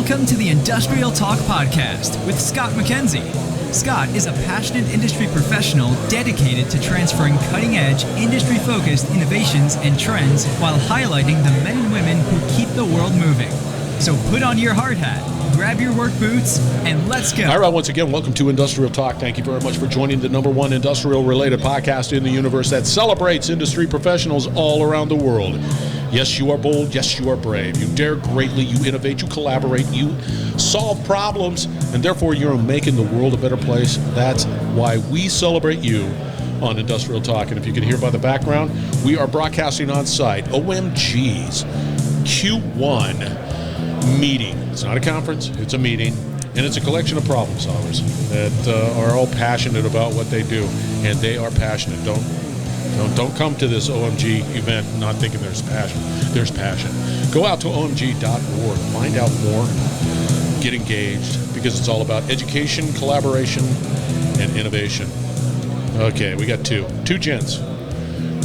Welcome to the Industrial Talk Podcast with Scott MacKenzie. Scott is a passionate industry professional dedicated to transferring cutting-edge, industry-focused innovations and trends while highlighting the men and women who keep the world moving. So put on your hard hat, grab your work boots, and let's go. All right, once again, welcome to Industrial Talk. Thank you very much for joining the #1 industrial-related podcast in the universe that celebrates industry professionals all around the world. Yes, you are bold. Yes, you are brave. You dare greatly. You innovate. You collaborate. You solve problems, and therefore you're making the world a better place. That's why we celebrate you on Industrial Talk. And if you can hear by the background, we are broadcasting on site. OMG's Q1 meeting. It's not a conference. It's a meeting. And it's a collection of problem solvers that are all passionate about what they do. And they are passionate. Don't come to this OMG event not thinking there's passion. There's passion. Go out to omg.org. Find out more. Get engaged, because it's all about education, collaboration, and innovation. Okay, we got two gents.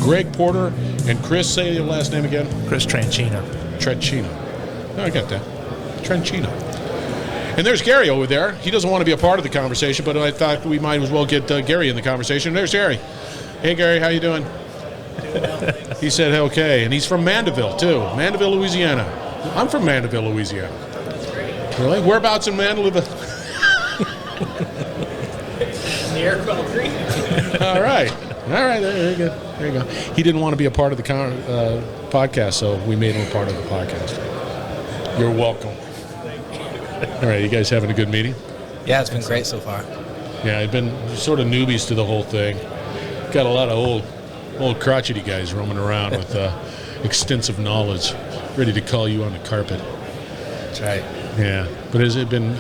Greg Porter and Chris, say your last name again. Chris Tranchina. Tranchina. No, I got that. Tranchina. And there's Gary over there. He doesn't want to be a part of the conversation, but I thought we might as well get Gary in the conversation. There's Gary. Hey, Gary, how you doing? Doing well. He said, okay. And he's from Mandeville, too. Mandeville, Louisiana. I'm from Mandeville, Louisiana. That's great. Really? Whereabouts in Mandeville? Near Bell Creek. All right. There you go. There you go. He didn't want to be a part of the podcast, so we made him a part of the podcast. You're welcome. All right, you guys having a good meeting? Yeah, it's been great so far. Yeah, I've been sort of newbies to the whole thing. Got a lot of old crotchety guys roaming around with extensive knowledge, ready to call you on the carpet. That's right. Yeah, but has it been?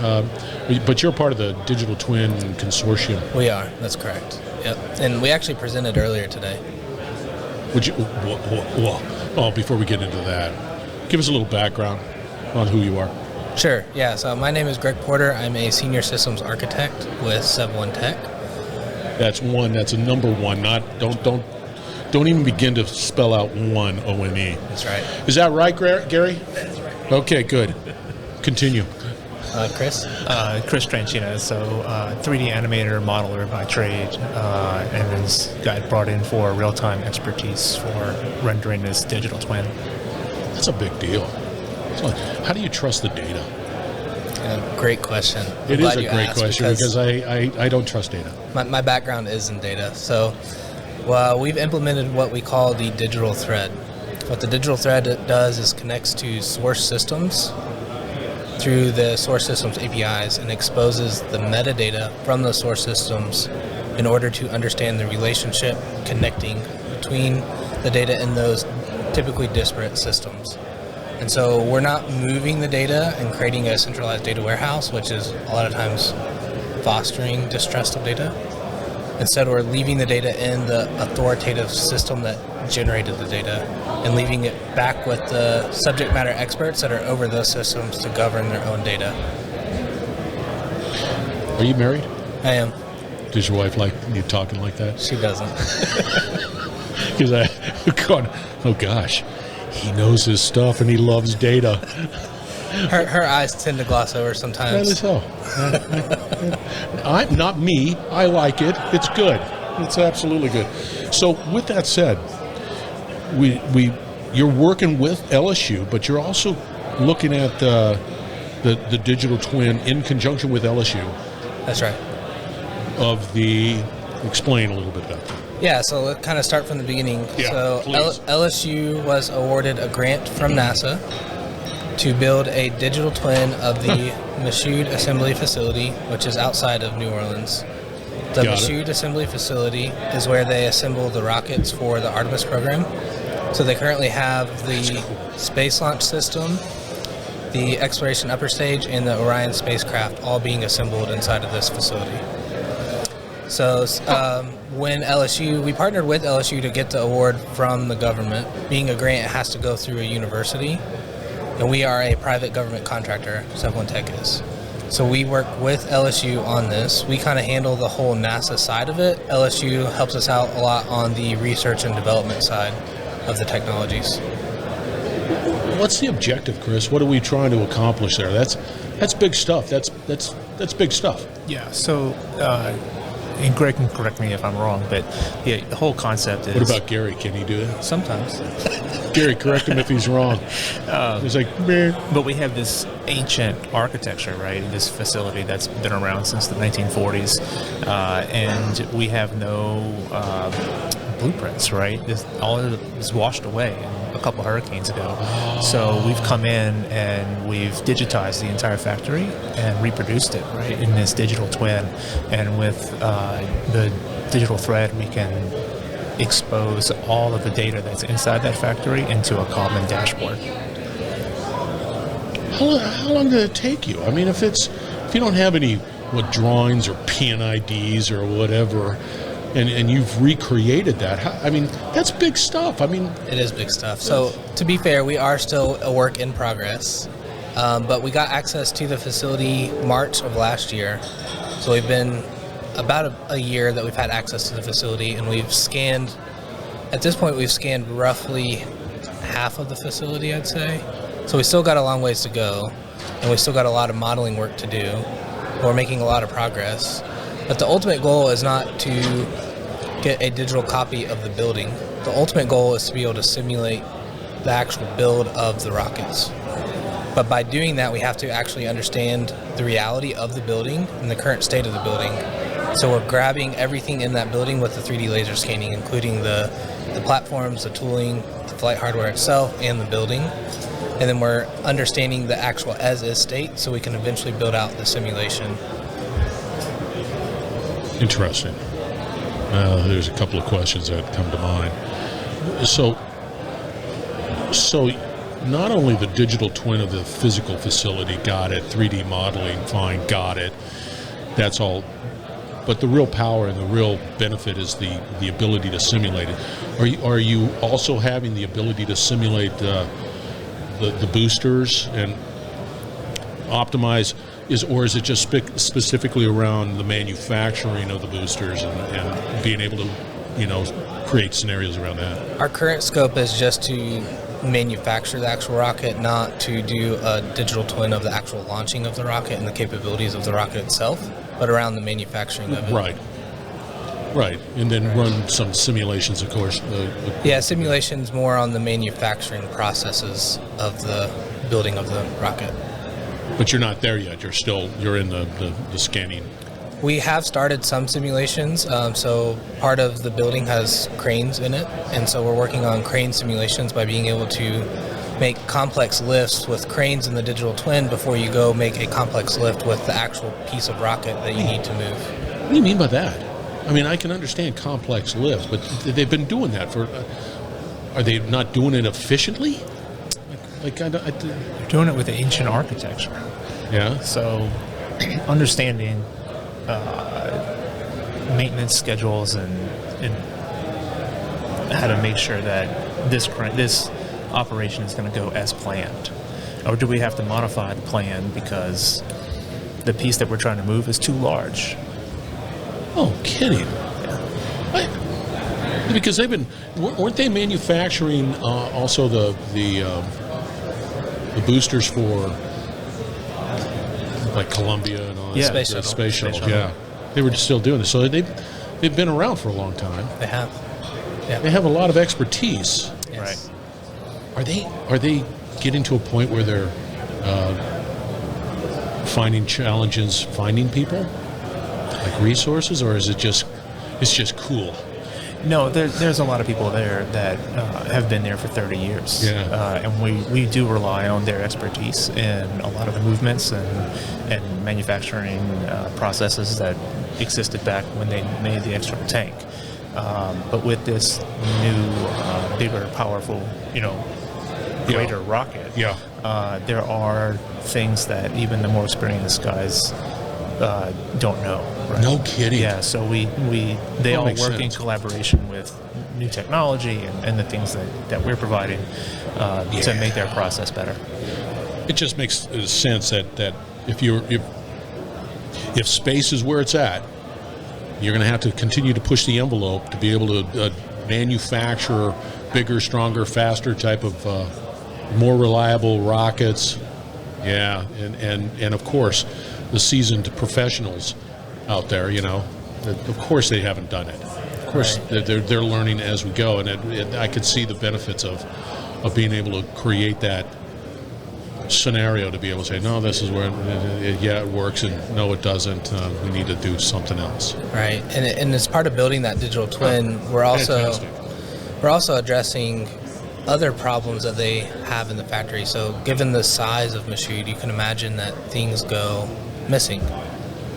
But you're part of the Digital Twin Consortium. We are. That's correct. Yep. And we actually presented earlier today. Would you? Oh, before we get into that, give us a little background on who you are. Sure. Yeah. So my name is Greg Porter. I'm a senior systems architect with Sev1tech. That's one. That's a number one. Not don't even begin to spell out one OME. That's right. Is that right, Gary? That's right. Okay, good. Continue. Chris? Chris Tranchina, so 3D animator, modeler by trade, and then got brought in for real-time expertise for rendering this digital twin. That's a big deal. So how do you trust the data? Great question. It is a great question because I don't trust data. My background is in data. So we've implemented what we call the digital thread. What the digital thread does is connects to source systems through the source systems APIs and exposes the metadata from the source systems in order to understand the relationship connecting between the data in those typically disparate systems. And so we're not moving the data and creating a centralized data warehouse, which is a lot of times fostering distrust of data. Instead, we're leaving the data in the authoritative system that generated the data and leaving it back with the subject matter experts that are over those systems to govern their own data. Are you married? I am. Does your wife like you talking like that? She doesn't. Because oh gosh, he knows his stuff and he loves data. Her eyes tend to gloss over sometimes. That is so. I'm not me. I like it. It's good. It's absolutely good. So with that said, you're working with LSU, but you're also looking at the digital twin in conjunction with LSU. That's right. Explain a little bit about that. Yeah, so let's kind of start from the beginning. Yeah, so LSU was awarded a grant from NASA to build a digital twin of the Michoud Assembly Facility, which is outside of New Orleans. The Michoud Assembly Facility is where they assemble the rockets for the Artemis program. So they currently have the Space Launch System, the Exploration Upper Stage, and the Orion spacecraft all being assembled inside of this facility. So when we partnered with LSU to get the award from the government. Being a grant, it has to go through a university. And we are a private government contractor, Sev1tech is. So we work with LSU on this. We kind of handle the whole NASA side of it. LSU helps us out a lot on the research and development side of the technologies. What's the objective, Chris? What are we trying to accomplish there? That's That's big stuff. That's big stuff. Yeah. So, and Greg can correct me if I'm wrong, but the whole concept is. What about Gary? Can he do that? Sometimes. Gary, correct him if he's wrong. He's like, man. But we have this ancient architecture, right? This facility that's been around since the 1940s, and we have no blueprints, right? All of it was washed away a couple hurricanes ago. So we've come in and we've digitized the entire factory and reproduced it, right, in this digital twin. And with the digital thread, we can expose all of the data that's inside that factory into a common dashboard. How long did it take you? I mean, if you don't have any drawings or PNIDs or whatever, and you've recreated that, I mean, that's big stuff. I mean, it is big stuff. So to be fair, we are still a work in progress, but we got access to the facility March of last year. So we've been about a year that we've had access to the facility, and at this point we've scanned roughly half of the facility, I'd say. So we still got a long ways to go, and we still got a lot of modeling work to do. We're making a lot of progress. But the ultimate goal is not to get a digital copy of the building. The ultimate goal is to be able to simulate the actual build of the rockets. But by doing that, we have to actually understand the reality of the building and the current state of the building. So we're grabbing everything in that building with the 3D laser scanning, including the platforms, the tooling, the flight hardware itself, and the building. And then we're understanding the actual as-is state so we can eventually build out the simulation. Interesting. There's a couple of questions that come to mind. So not only the digital twin of the physical facility got it, 3D modeling, fine, got it. That's all. But the real power and the real benefit is the ability to simulate it. Are you also having the ability to simulate the boosters and optimize? Or is it just specifically around the manufacturing of the boosters and being able to, create scenarios around that? Our current scope is just to manufacture the actual rocket, not to do a digital twin of the actual launching of the rocket and the capabilities of the rocket itself, but around the manufacturing of it. Right. And then run some simulations, of course. Yeah, simulations more on the manufacturing processes of the building of the rocket. But you're not there yet. You're in the scanning. We have started some simulations. So part of the building has cranes in it, and so we're working on crane simulations by being able to make complex lifts with cranes in the digital twin before you go make a complex lift with the actual piece of rocket that you need to move. What do you mean by that? I mean, I can understand complex lifts, but they've been doing that for. Are they not doing it efficiently? They're doing it with the ancient architecture. Yeah. So, understanding maintenance schedules and how to make sure that this operation is going to go as planned, or do we have to modify the plan because the piece that we're trying to move is too large? Oh, kidding! Yeah. Because weren't they manufacturing also the boosters for like Columbia and all that? Yeah, Space Shuttle. Yeah, they were still doing this. So they've been around for a long time. They have. Yeah. They have a lot of expertise. Yes. Right. Are they getting to a point where they're finding challenges finding people, like resources, or is it's just cool? No, there's a lot of people there that have been there for 30 years. Yeah. And we do rely on their expertise in a lot of the movements and manufacturing processes that existed back when they made the external tank. But with this new, bigger, powerful, greater rocket, there are things that even the more experienced guys don't know. Right? No kidding. Yeah, so they all work in collaboration with new technology and the things that we're providing to make their process better. It just makes sense that if space is where it's at, you're going to have to continue to push the envelope to be able to manufacture bigger, stronger, faster type of more reliable rockets. Yeah, and of course, the seasoned professionals out there, of course they haven't done it. Of course, they're learning as we go, and I could see the benefits of being able to create that scenario to be able to say, no, this is where it works, and no, it doesn't. We need to do something else. Right, and as part of building that digital twin, we're also addressing other problems that they have in the factory. So given the size of Mashoud, you can imagine that things go missing,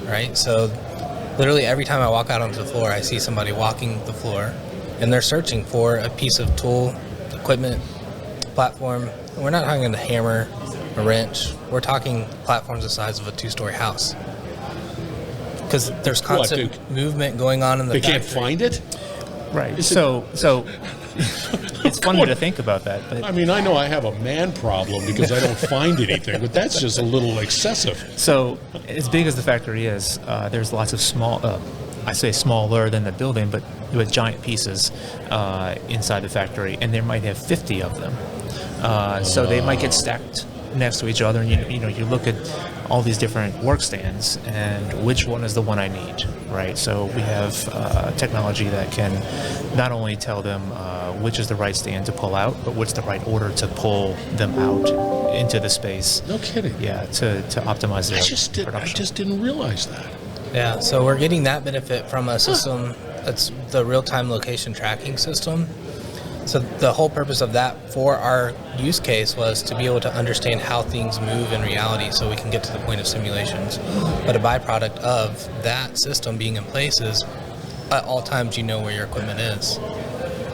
right? So literally every time I walk out onto the floor, I see somebody walking the floor, and they're searching for a piece of tool, equipment, platform. We're not talking a hammer, a wrench. We're talking platforms the size of a 2-story house. Because there's constant movement going on in the factory. They can't find it? Right. So it's funny to think about that. But I mean, I know I have a man problem because I don't find anything, but that's just a little excessive. So as big as the factory is, there's lots of small, I say smaller than the building, but with giant pieces inside the factory, and there might have 50 of them. So they might get stacked next to each other, and you look at all these different work stands, and which one is the one I need, right? So we have technology that can not only tell them which is the right stand to pull out, but what's the right order to pull them out into the space. No kidding. Yeah, to optimize their production. I just didn't realize that. Yeah, so we're getting that benefit from a system that's the real-time location tracking system. So the whole purpose of that for our use case was to be able to understand how things move in reality so we can get to the point of simulations. But a byproduct of that system being in place is at all times you know where your equipment is.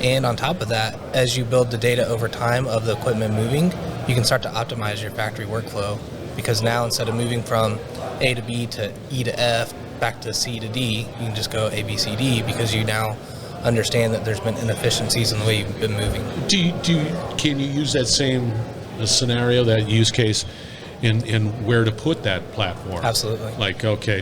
And on top of that, as you build the data over time of the equipment moving, you can start to optimize your factory workflow, because now instead of moving from A to B to E to F back to C to D, you can just go A, B, C, D, because you now understand that there's been inefficiencies in the way you've been moving. Can you use that same scenario, that use case, in where to put that platform? Absolutely. Like, okay,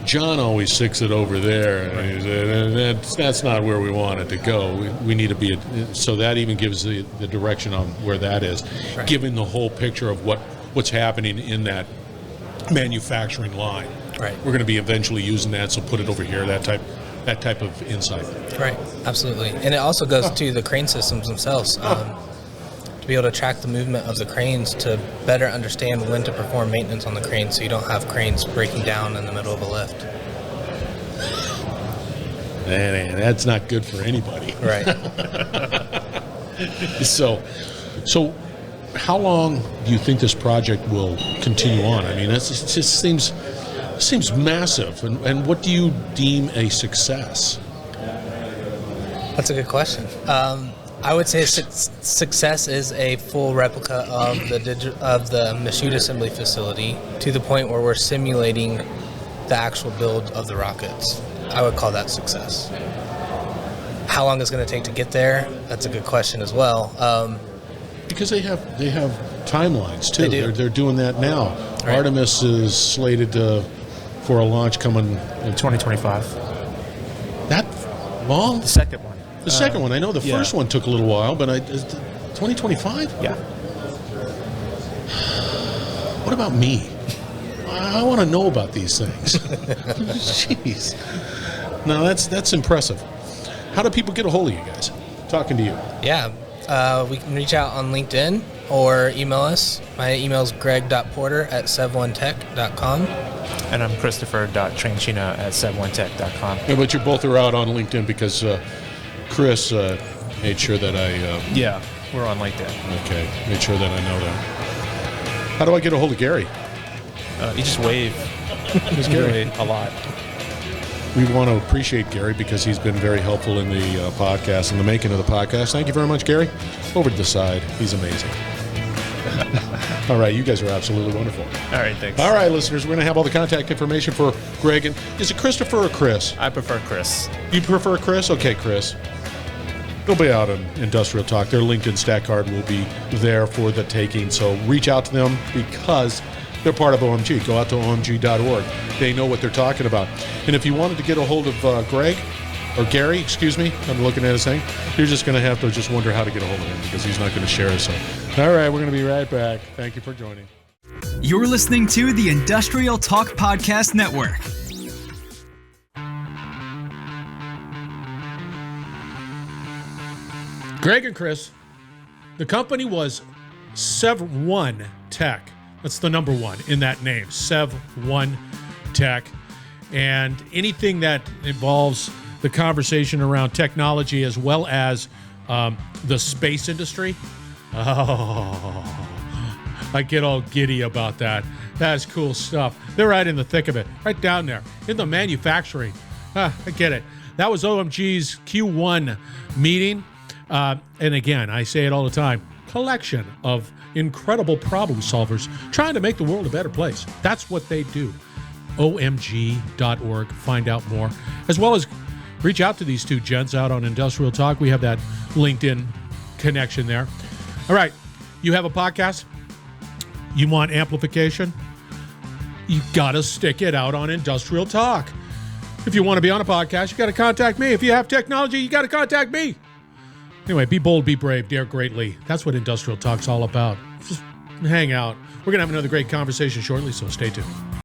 John always sticks it over there, and that's not where we want it to go. We need to be, so that even gives the direction on where that is, right. Giving the whole picture of what's happening in that manufacturing line. Right. We're going to be eventually using that, so put it over here, that type of insight. Right, absolutely. And it also goes to the crane systems themselves, to be able to track the movement of the cranes to better understand when to perform maintenance on the crane, so you don't have cranes breaking down in the middle of a lift. Man, that's not good for anybody. Right. So how long do you think this project will continue on? I mean, it just seems massive. And what do you deem a success? That's a good question. I would say success is a full replica of the Mashoud assembly facility, to the point where we're simulating the actual build of the rockets. I would call that success. How long it's going to take to get there? That's a good question as well. Because they have timelines too. They do. They're doing that now. Right. Artemis is slated for a launch coming in 2025. That long? The second one. The second one. I know the first one took a little while, but 2025? Yeah. What about me? I want to know about these things. Jeez. No, that's impressive. How do people get a hold of you guys? Talking to you. Yeah. We can reach out on LinkedIn or email us. My email is greg.porter at Sev1tech.com. And I'm christopher.tranchina at Sev1tech.com. Yeah, but you both are out on LinkedIn because Chris made sure that I... yeah, we're on LinkedIn. Okay, made sure that I know that. How do I get a hold of Gary? You just wave. Who's Gary? A lot. We want to appreciate Gary because he's been very helpful in the podcast and the making of the podcast. Thank you very much, Gary. Over to the side. He's amazing. All right, you guys are absolutely wonderful. All right, thanks. All right, listeners, we're going to have all the contact information for Greg. And is it Christopher or Chris? I prefer Chris. You prefer Chris? Okay, Chris. They'll be out on Industrial Talk. Their LinkedIn stat card will be there for the taking. So reach out to them because they're part of OMG. Go out to omg.org. They know what they're talking about. And if you wanted to get a hold of Greg, or Gary, excuse me, I'm looking at his thing, you're just going to have to just wonder how to get a hold of him because he's not going to share us. So, all right, we're going to be right back. Thank you for joining. You're listening to the Industrial Talk Podcast Network. Greg and Chris, the company was Sev1tech. That's the number one in that name, Sev1tech. And anything that involves the conversation around technology as well as the space industry, I get all giddy about that. That's cool stuff. They're right in the thick of it, right down there in the manufacturing. I get it. That was OMG's Q1 meeting. And again, I say it all the time, collection of incredible problem solvers trying to make the world a better place. That's what they do. OMG.org. Find out more, as well as reach out to these two gents out on Industrial Talk. We have that LinkedIn connection there. All right. You have a podcast? You want amplification? You got to stick it out on Industrial Talk. If you want to be on a podcast, you got to contact me. If you have technology, you got to contact me. Anyway, be bold, be brave, dare greatly. That's what Industrial Talk's all about. Just hang out. We're going to have another great conversation shortly, so stay tuned.